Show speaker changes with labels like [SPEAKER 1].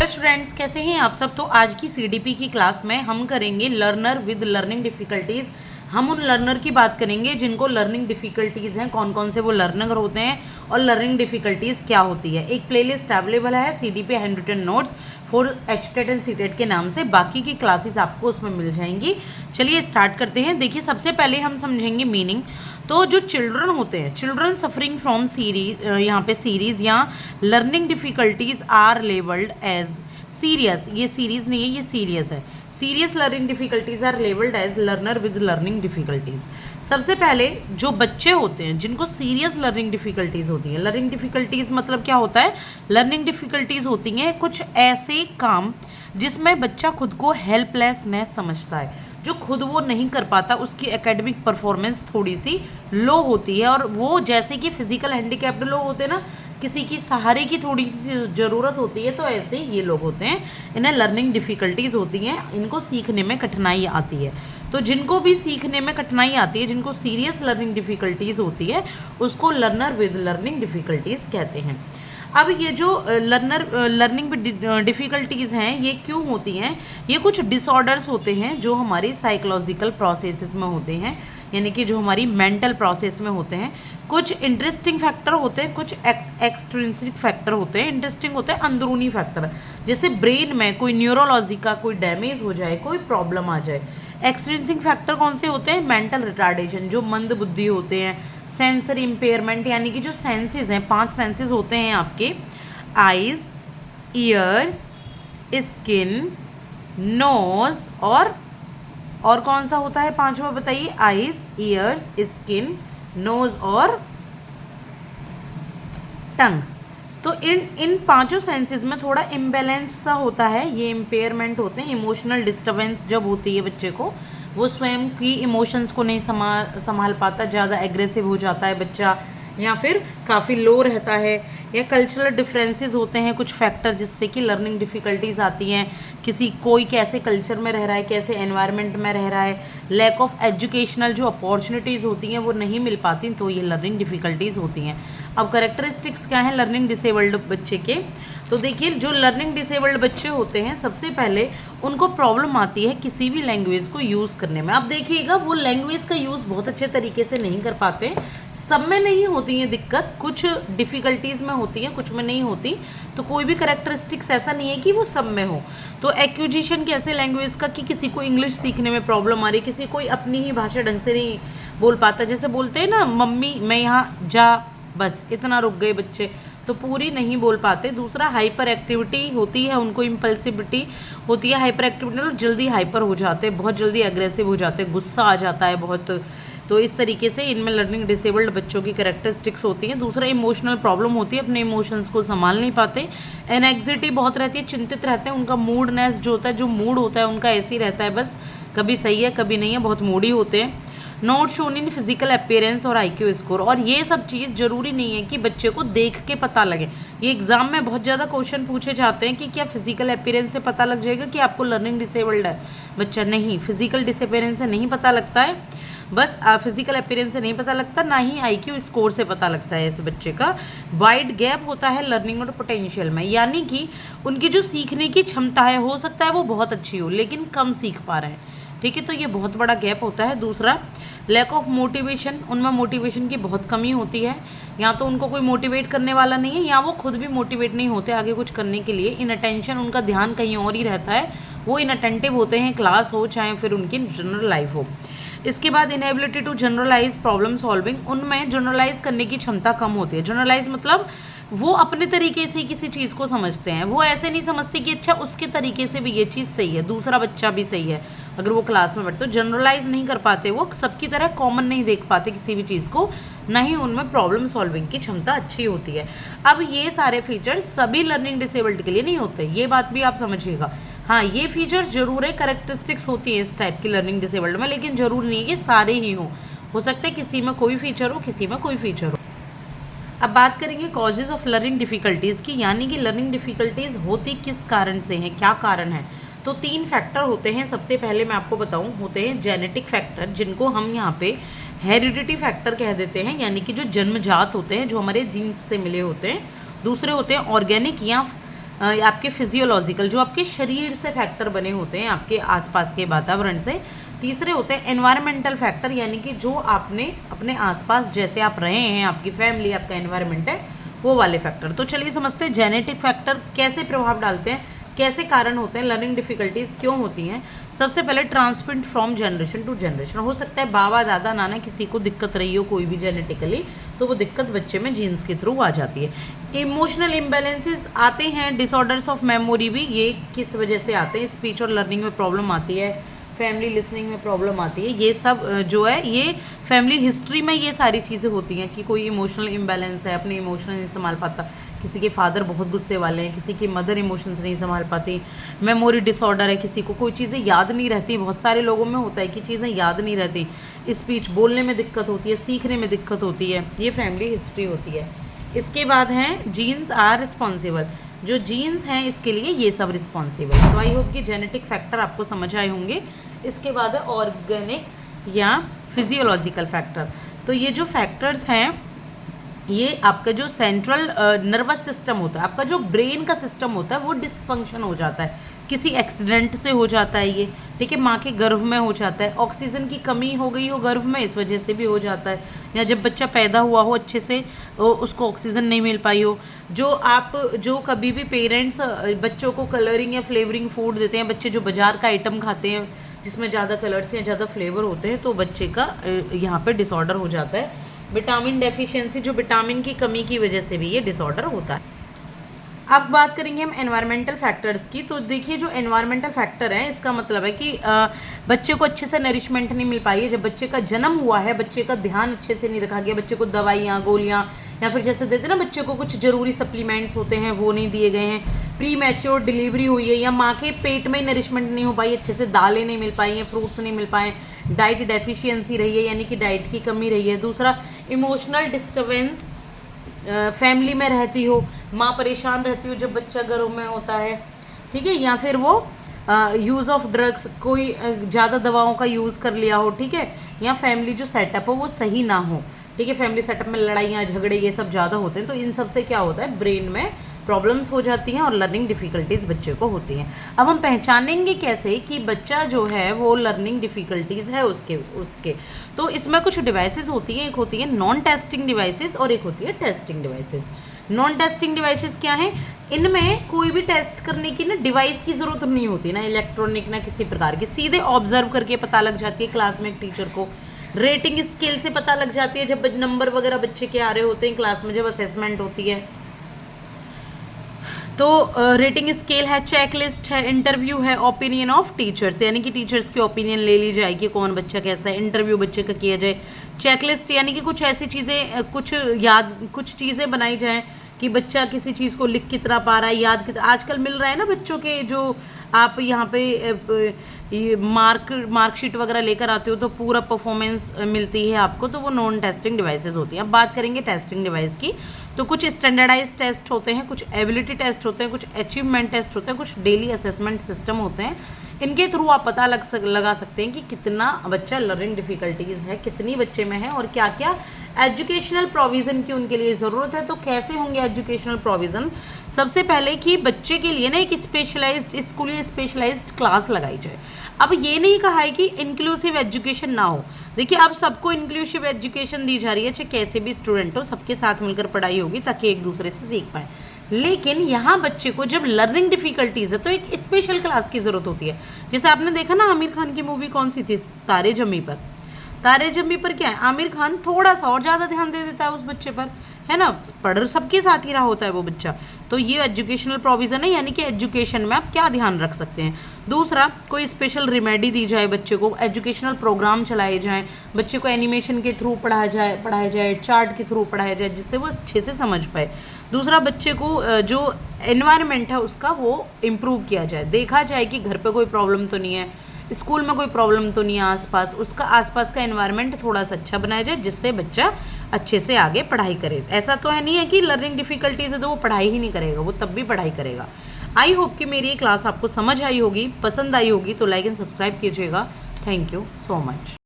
[SPEAKER 1] Students, कैसे हैं आप सब। तो आज की सीडीपी की क्लास में हम करेंगे लर्नर विद लर्निंग डिफ़िकल्टीज़। हम उन लर्नर की बात करेंगे जिनको लर्निंग डिफ़िकल्टीज़ हैं, कौन कौन से वो लर्नर होते हैं और लर्निंग डिफ़िकल्टीज़ क्या होती है। एक प्लेलिस्ट अवेलेबल है CDP hand written notes for HTET and CTET के नाम से। बाकी की क्लासेस आपको उसमें मिल जाएंगी। चलिए स्टार्ट करते हैं। देखिए, सबसे पहले हम समझेंगे मीनिंग। तो जो चिल्ड्रन होते हैं, चिल्ड्रन सफरिंग फ्रॉम सीरीज, यहाँ पे सीरीज या learning difficulties are labelled as serious. ये सीरीज नहीं है, ये सीरियस है। Serious learning difficulties are labelled as learner with learning difficulties. सबसे पहले जो बच्चे होते हैं जिनको सीरियस लर्निंग डिफ़िकल्टीज होती हैं, लर्निंग डिफ़िकल्टीज मतलब क्या होता है, लर्निंग डिफ़िकल्टीज होती हैं कुछ ऐसे काम जिसमें बच्चा खुद को हेल्पलेसनेस समझता है, जो खुद वो नहीं कर पाता, उसकी एकेडमिक परफॉर्मेंस थोड़ी सी लो होती है। और वो जैसे कि फिजिकल हैंडीकैप्ड लोग होते हैं ना, किसी की सहारे की थोड़ी सी ज़रूरत होती है, तो ऐसे ये लोग होते हैं, इन्हें लर्निंग डिफ़िकल्टीज़ होती हैं, इनको सीखने में कठिनाई आती है। तो जिनको भी सीखने में कठिनाई आती है, जिनको सीरियस लर्निंग डिफ़िकल्टीज़ होती है, उसको लर्नर विद लर्निंग डिफ़िकल्टीज़ कहते हैं। अब ये जो लर्निंग डिफ़िकल्टीज़ हैं, ये क्यों होती हैं? ये कुछ डिसऑर्डर्स होते हैं जो हमारी साइकोलॉजिकल प्रोसेसेस में होते हैं, यानी कि जो हमारी मेंटल प्रोसेस में होते हैं। कुछ इंटरेस्टिंग फैक्टर होते हैं, कुछ एक्सट्रिंसिक फैक्टर होते हैं। इंटरेस्टिंग होते हैं अंदरूनी फैक्टर, जैसे ब्रेन में कोई न्यूरोलॉजी का कोई डैमेज हो जाए, कोई प्रॉब्लम आ जाए। एक्सट्रिंसिक फैक्टर कौन से होते हैं? मेंटल रिटार्डेशन, जो मंद बुद्धि होते हैं। सेंसरी इम्पेयरमेंट, यानी कि जो सेंसेस हैं, 5 सेंसेस होते हैं आपके, आइज, ईयर्स, स्किन, नोज और कौन सा होता है पांचवा, बताइए। आइज, ईयर्स, स्किन, नोज और टंग। तो इन पांचों सेंसेस में थोड़ा इम्बैलेंस सा होता है, ये इम्पेयरमेंट होते हैं। इमोशनल डिस्टर्बेंस जब होती है बच्चे को, वो स्वयं की इमोशंस को नहीं संभाल पाता, ज़्यादा एग्रेसिव हो जाता है बच्चा, या फिर काफ़ी लो रहता है। या कल्चरल डिफरेंसेस होते हैं कुछ फैक्टर, जिससे कि लर्निंग डिफ़िकल्टीज़ आती हैं। कोई कैसे कल्चर में रह रहा है, कैसे एनवायरनमेंट में रह रहा है। लैक ऑफ एजुकेशनल जो अपॉर्चुनिटीज़ होती हैं वो नहीं मिल पाती, तो ये लर्निंग डिफ़िकल्टीज़ होती हैं। अब करेक्टरिस्टिक्स क्या हैं लर्निंग डिसेबल्ड बच्चे के? तो देखिए, जो लर्निंग डिसेबल्ड बच्चे होते हैं, सबसे पहले उनको प्रॉब्लम आती है किसी भी लैंग्वेज को यूज़ करने में। अब देखिएगा, वो लैंग्वेज का यूज़ बहुत अच्छे तरीके से नहीं कर पाते। सब में नहीं होती है दिक्कत, कुछ डिफ़िकल्टीज़ में होती हैं, कुछ में नहीं होती। तो कोई भी करेक्टरिस्टिक्स ऐसा नहीं है कि वो सब में हो। तो एक्विजिशन कैसे लैंग्वेज का, कि किसी को इंग्लिश सीखने में प्रॉब्लम आ रही, किसी कोई अपनी ही भाषा ढंग से नहीं बोल पाता। जैसे बोलते हैं ना, मम्मी मैं यहाँ जा, बस इतना रुक गए बच्चे, तो पूरी नहीं बोल पाते। दूसरा, हाइपर एक्टिविटी होती है उनको, इम्पल्सिविटी होती है। हाइपर एक्टिविटी मतलब जल्दी हाइपर हो जाते हैं, बहुत जल्दी एग्रेसिव हो जाते हैं, गुस्सा आ जाता है बहुत। तो इस तरीके से इनमें लर्निंग डिसेबल्ड बच्चों की करेक्टरिस्टिक्स होती हैं। दूसरा, इमोशनल प्रॉब्लम होती है, अपने इमोशंस को संभाल नहीं पाते। एनएग्जिटी बहुत रहती है, चिंतित रहते हैं। उनका मूडनेस जो होता है, जो मूड होता है उनका ऐसे ही रहता है, बस कभी सही है कभी नहीं है, बहुत मूडी होते हैं। Not shown in physical appearance और आईक्यू स्कोर। और ये सब चीज़ जरूरी नहीं है कि बच्चे को देख के पता लगे। ये एग्जाम में बहुत ज़्यादा क्वेश्चन पूछे जाते हैं कि क्या फिजिकल अपीयरेंस से पता लग जाएगा कि आपको लर्निंग डिसेबल्ड है बच्चा। नहीं, फिजिकल डिसअपीयरेंस से नहीं पता लगता है, बस फिजिकल अपीयरेंस से नहीं पता लगता, ना ही आईक्यू स्कोर से पता लगता है इस बच्चे का। वाइड गैप होता है लर्निंग और पोटेंशियल में, यानी कि उनकी जो सीखने की क्षमता है, हो सकता है वो बहुत अच्छी हो लेकिन कम सीख पा रहे हैं, ठीक है। तो ये बहुत बड़ा गैप होता है। दूसरा, लैक ऑफ मोटिवेशन, उनमें मोटिवेशन की बहुत कमी होती है। या तो उनको कोई मोटिवेट करने वाला नहीं है, या वो खुद भी मोटिवेट नहीं होते आगे कुछ करने के लिए। इन अटेंशन, उनका ध्यान कहीं और ही रहता है, वो इन अटेंटिव होते हैं, क्लास हो चाहे फिर उनकी जनरल लाइफ हो। इसके बाद, inability to generalise problem solving, उनमें जनरलाइज करने की क्षमता कम होती है। जनरलाइज मतलब वो अपने तरीके से किसी चीज़ को समझते हैं, वो ऐसे नहीं समझते कि अच्छा उसके तरीके से भी ये चीज़ सही है, दूसरा बच्चा भी सही है। अगर वो क्लास में बैठते तो जनरलाइज नहीं कर पाते, वो सबकी तरह कॉमन नहीं देख पाते किसी भी चीज़ को, ना ही उनमें प्रॉब्लम सॉल्विंग की क्षमता अच्छी होती है। अब ये सारे फीचर्स सभी लर्निंग डिसेबल्ड के लिए नहीं होते, ये बात भी आप समझिएगा। हाँ, ये फीचर्स जरूर है, करेक्टरिस्टिक्स होती है इस टाइप की लर्निंग डिसेबल्ड में, लेकिन जरूर नहीं है कि सारे ही हो सकता है किसी में कोई फीचर हो, किसी में कोई फीचर हो। अब बात करेंगे कॉजेज ऑफ लर्निंग डिफ़िकल्टीज़ की, यानी कि लर्निंग डिफ़िकल्टीज़ होती किस कारण से हैं, क्या कारण है। तो 3 फैक्टर होते हैं। सबसे पहले मैं आपको बताऊं, होते हैं जेनेटिक फैक्टर, जिनको हम यहाँ पे हेरिडिटी फैक्टर कह देते हैं, यानी कि जो जन्मजात होते हैं, जो हमारे जीन्स से मिले होते हैं। दूसरे होते हैं ऑर्गेनिक या आपके फिजियोलॉजिकल, जो आपके शरीर से फैक्टर बने होते हैं, आपके आसपास के वातावरण से। तीसरे होते हैं एनवायरमेंटल फैक्टर, यानी कि जो आपने अपने आसपास जैसे आप रहे हैं, आपकी फैमिली, आपका एनवायरमेंट है, वो वाले फैक्टर। तो चलिए समझते हैं जेनेटिक फैक्टर कैसे प्रभाव डालते हैं, कैसे कारण होते हैं, लर्निंग डिफिकल्टीज क्यों होती हैं। सबसे पहले transmit from generation to generation. हो सकता है बाबा दादा नाना किसी को दिक्कत रही हो कोई भी जेनेटिकली, तो वो दिक्कत बच्चे में जीन्स के थ्रू आ जाती है। इमोशनल इम्बैलेंसेस आते हैं, डिसऑर्डर्स ऑफ मेमोरी भी, ये किस वजह से आते हैं, स्पीच और लर्निंग में प्रॉब्लम आती है, फैमिली लिसनिंग में प्रॉब्लम आती है। ये सब जो है ये फैमिली हिस्ट्री में ये सारी चीज़ें होती हैं कि कोई इमोशनल इम्बैलेंस है, अपने इमोशनल नहीं संभाल पाता, किसी के फादर बहुत गुस्से वाले हैं, किसी की मदर इमोशंस नहीं संभाल पाती, मेमोरी डिसऑर्डर है, किसी को कोई चीज़ें याद नहीं रहती। बहुत सारे लोगों में होता है कि चीज़ें याद नहीं रहती, स्पीच बोलने में दिक्कत होती है, सीखने में दिक्कत होती है, ये फैमिली हिस्ट्री होती है। इसके बाद हैं जीन्स आर रिस्पॉन्सिबल, जो जीन्स हैं इसके लिए ये सब रिस्पॉन्सिबल। तो आई होप कि जेनेटिक फैक्टर आपको समझ आए होंगे। इसके बाद है ऑर्गेनिक या फिजियोलॉजिकल फैक्टर। तो ये जो फैक्टर्स हैं ये आपका जो सेंट्रल नर्वस सिस्टम होता है, आपका जो ब्रेन का सिस्टम होता है वो डिसफंक्शन हो जाता है, किसी एक्सीडेंट से हो जाता है ये, ठीक है, माँ के गर्भ में हो जाता है, ऑक्सीजन की कमी हो गई हो गर्भ में इस वजह से भी हो जाता है, या जब बच्चा पैदा हुआ हो अच्छे से उसको ऑक्सीजन नहीं मिल पाई हो। जो कभी भी पेरेंट्स बच्चों को कलरिंग या फ्लेवरिंग फूड देते हैं, बच्चे जो बाजार का आइटम खाते हैं जिसमें ज़्यादा कलर्स या ज़्यादा फ्लेवर होते हैं, तो बच्चे का यहाँ पे डिसऑर्डर हो जाता है। विटामिन डेफिशिएंसी, जो विटामिन की कमी की वजह से भी ये डिसऑर्डर होता है। अब बात करेंगे हम एनवायरमेंटल फैक्टर्स की। तो देखिए जो एनवायरमेंटल फैक्टर है इसका मतलब है कि बच्चे को अच्छे से नरिशमेंट नहीं मिल पाई है, जब बच्चे का जन्म हुआ है बच्चे का ध्यान अच्छे से नहीं रखा गया, बच्चे को दवाइयाँ गोलियाँ या फिर जैसे देते ना बच्चे को कुछ ज़रूरी सप्लीमेंट्स होते हैं वो नहीं दिए गए हैं, प्री मैच्योर डिलीवरी हुई है या माँ के पेट में नरिशमेंट नहीं हो पाई, अच्छे से दालें नहीं मिल पाई हैं, फ्रूट्स नहीं मिल पाए, डाइट डेफिशिएंसी रही है यानी कि डाइट की कमी रही है। दूसरा इमोशनल डिस्टर्बेंस, फैमिली में रहती हो, माँ परेशान रहती हो जब बच्चा गर्भ में होता है, ठीक है, या फिर वो यूज़ ऑफ ड्रग्स, कोई ज़्यादा दवाओं का यूज़ कर लिया हो, ठीक है, या फैमिली जो सेटअप हो वो सही ना हो, ठीक है, फैमिली सेटअप में लड़ाइयाँ झगड़े ये सब ज़्यादा होते हैं, तो इन सब से क्या होता है ब्रेन में प्रॉब्लम्स हो जाती हैं और लर्निंग डिफ़िकल्टीज़ बच्चे को होती हैं। अब हम पहचानेंगे कैसे कि बच्चा जो है वो लर्निंग डिफ़िकल्टीज़ है उसके तो इसमें कुछ डिवाइसेस होती हैं, एक होती है नॉन टेस्टिंग डिवाइसेस और एक होती है testing devices. Non testing devices क्या हैं, इनमें कोई भी टेस्ट करने की ना डिवाइस की ज़रूरत नहीं होती, ना इलेक्ट्रॉनिक ना किसी प्रकार की, सीधे ऑब्जर्व करके पता लग जाती है क्लास में एक टीचर को, रेटिंग स्केल से पता लग जाती है जब नंबर वगैरह बच्चे के आ रहे होते हैं क्लास में, जब असेसमेंट होती है तो रेटिंग स्केल है, चेकलिस्ट है, इंटरव्यू है, ओपिनियन ऑफ टीचर्स यानी कि टीचर्स की ओपिनियन ले ली जाए कि कौन बच्चा कैसा है, इंटरव्यू बच्चे का किया जाए, चेकलिस्ट यानी कि कुछ ऐसी चीज़ें कुछ चीज़ें बनाई जाएँ कि बच्चा किसी चीज़ को लिख कितना पा रहा है, याद कितना, आजकल मिल रहा है ना बच्चों के जो आप यहाँ पे ये मार्कशीट वगैरह लेकर आते हो तो पूरा परफॉर्मेंस मिलती है आपको, तो वो नॉन टेस्टिंग डिवाइसेस होती हैं। अब बात करेंगे टेस्टिंग डिवाइस की, तो कुछ स्टैंडर्डाइज टेस्ट होते हैं, कुछ एबिलिटी टेस्ट होते हैं, कुछ अचीवमेंट टेस्ट होते हैं, कुछ डेली असेसमेंट सिस्टम होते हैं। इनके थ्रू आप पता लगा सकते हैं कि कितना बच्चा लर्निंग डिफ़िकल्टीज़ है, कितनी बच्चे में है और क्या क्या एजुकेशनल प्रोविज़न की उनके लिए ज़रूरत है। तो कैसे होंगे एजुकेशनल प्रोविज़न, सबसे पहले कि बच्चे के लिए ना एक स्पेशलाइज्ड स्कूल या स्पेशलाइज्ड क्लास लगाई जाए। अब ये नहीं कहा है कि इंक्लूसिव एजुकेशन ना हो, देखिए अब सबको इंक्लूसिव एजुकेशन दी जा रही है, चाहे कैसे भी स्टूडेंट हो सबके साथ मिलकर पढ़ाई होगी ताकि एक दूसरे से सीख पाए, लेकिन यहाँ बच्चे को जब लर्निंग डिफ़िकल्टीज़ है तो एक स्पेशल क्लास की ज़रूरत होती है। जैसे आपने देखा ना आमिर खान की मूवी कौन सी थी, तारे ज़मीं पर। तारे ज़मीं पर क्या है, आमिर खान थोड़ा सा और ज़्यादा ध्यान दे देता है उस बच्चे पर, है ना, पढ़ सबके साथ ही रहा होता है वो बच्चा। तो ये एजुकेशनल प्रोविज़न है, यानी कि एजुकेशन में आप क्या ध्यान रख सकते हैं। दूसरा, कोई स्पेशल रिमेडी दी जाए बच्चे को, एजुकेशनल प्रोग्राम चलाए जाएँ, बच्चे को एनिमेशन के थ्रू पढ़ाया जाए, चार्ट के थ्रू पढ़ाया जाए, जिससे वो अच्छे से समझ पाए। दूसरा, बच्चे को जो एनवायरनमेंट है उसका वो इम्प्रूव किया जाए, देखा जाए कि घर पे कोई प्रॉब्लम तो नहीं है, स्कूल में कोई प्रॉब्लम तो नहीं है आसपास, उसका आसपास का एनवायरनमेंट थोड़ा सा अच्छा बनाया जाए जिससे बच्चा अच्छे से आगे पढ़ाई करे। ऐसा तो है नहीं है कि लर्निंग डिफ़िकल्टीज़ है तो वो पढ़ाई ही नहीं करेगा, वो तब भी पढ़ाई करेगा। आई होप कि मेरी ये क्लास आपको समझ आई होगी, पसंद आई होगी, तो लाइक एंड सब्सक्राइब कीजिएगा। Thank you so much.